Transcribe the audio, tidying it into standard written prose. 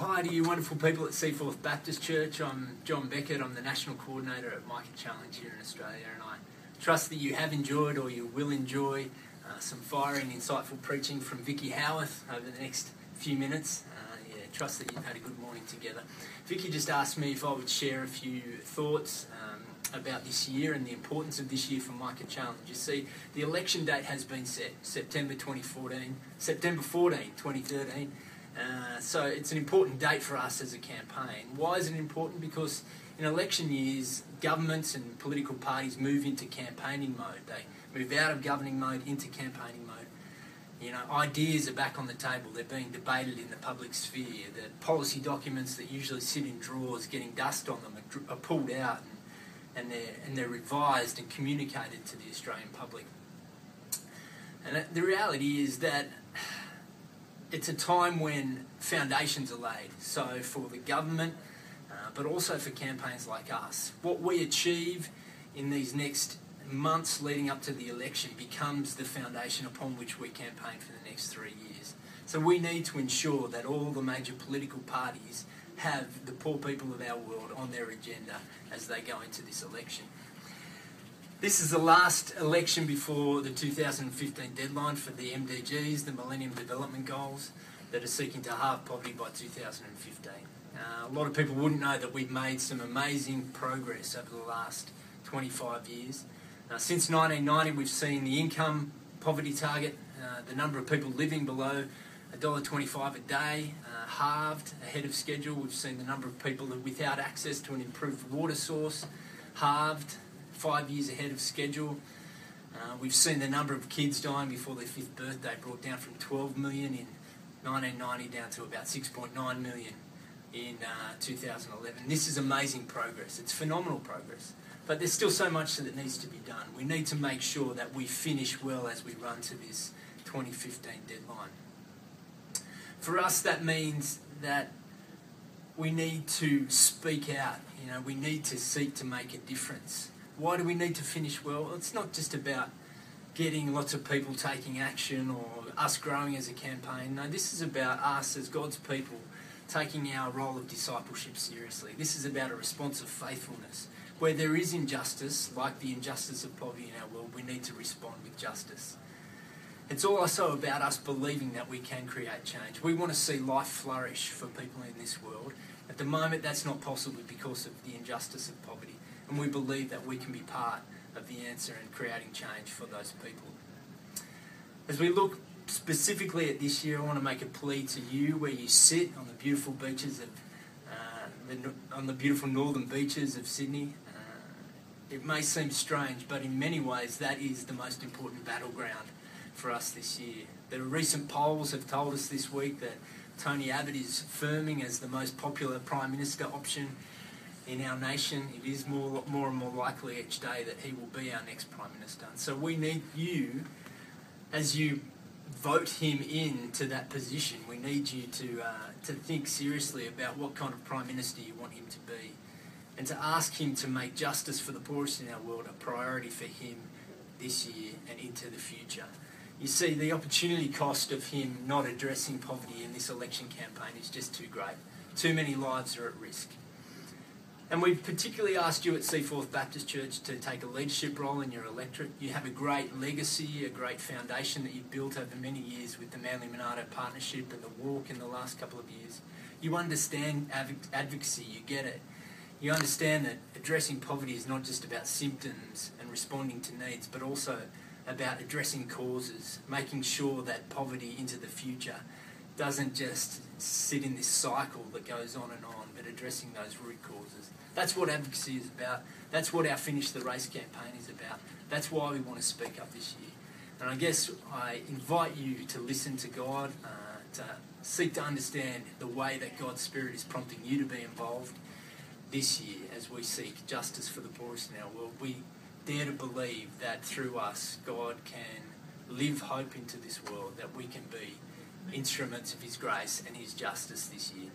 Hi to you wonderful people at Seaforth Baptist Church. I'm John Beckett. I'm the National Coordinator at Micah Challenge here in Australia, and I trust that you have enjoyed or you will enjoy some firing, insightful preaching from Vicky Howarth over the next few minutes. Trust that you've had a good morning together. Vicky just asked me if I would share a few thoughts about this year and the importance of this year for Micah Challenge. You see, the election date has been set, September 14, 2013. So it's an important date for us as a campaign. Why is it important? Because in election years, governments and political parties move into campaigning mode. They move out of governing mode into campaigning mode. You know, ideas are back on the table. They're being debated in the public sphere. The policy documents that usually sit in drawers, getting dust on them, are pulled out and they're revised and communicated to the Australian public. And the reality is that it's a time when foundations are laid. So for the government, but also for campaigns like us, what we achieve in these next months leading up to the election becomes the foundation upon which we campaign for the next 3 years. So we need to ensure that all the major political parties have the poor people of our world on their agenda as they go into this election. This is the last election before the 2015 deadline for the MDGs, the Millennium Development Goals, that are seeking to halve poverty by 2015. A lot of people wouldn't know that we've made some amazing progress over the last 25 years. Since 1990, we've seen the income poverty target, the number of people living below $1.25 a day, halved ahead of schedule. We've seen the number of people without access to an improved water source halved 5 years ahead of schedule. We've seen the number of kids dying before their 5th birthday brought down from 12 million in 1990 down to about 6.9 million in 2011. This is amazing progress. It's phenomenal progress. But there's still so much that needs to be done. We need to make sure that we finish well as we run to this 2015 deadline. For us, that means that we need to speak out. You know, we need to seek to make a difference. Why do we need to finish well? It's not just about getting lots of people taking action or us growing as a campaign. No, this is about us as God's people taking our role of discipleship seriously. This is about a response of faithfulness. Where there is injustice, like the injustice of poverty in our world, we need to respond with justice. It's also about us believing that we can create change. We want to see life flourish for people in this world. At the moment, that's not possible because of the injustice of poverty. And we believe that we can be part of the answer in creating change for those people. As we look specifically at this year, I want to make a plea to you where you sit on the beautiful beaches of on the beautiful northern beaches of Sydney. It may seem strange, but in many ways that is the most important battleground for us this year. The recent polls have told us this week that Tony Abbott is firming as the most popular Prime Minister option in our nation. It is more and more likely each day that he will be our next Prime Minister. So we need you, as you vote him into that position, we need you to think seriously about what kind of Prime Minister you want him to be, and to ask him to make justice for the poorest in our world a priority for him this year and into the future. You see, the opportunity cost of him not addressing poverty in this election campaign is just too great. Too many lives are at risk. And we've particularly asked you at Seaforth Baptist Church to take a leadership role in your electorate. You have a great legacy, a great foundation that you've built over many years with the Manly-Monarto Partnership and the Walk in the last couple of years. You understand advocacy, you get it. You understand that addressing poverty is not just about symptoms and responding to needs, but also about addressing causes, making sure that poverty into the future doesn't just sit in this cycle that goes on and on, but addressing those root causes. That's what advocacy is about. That's what our Finish the Race campaign is about. That's why we want to speak up this year. And I guess I invite you to listen to God, to seek to understand the way that God's Spirit is prompting you to be involved this year as we seek justice for the poorest in our world. We dare to believe that through us, God can live hope into this world, that we can be instruments of His grace and His justice this year.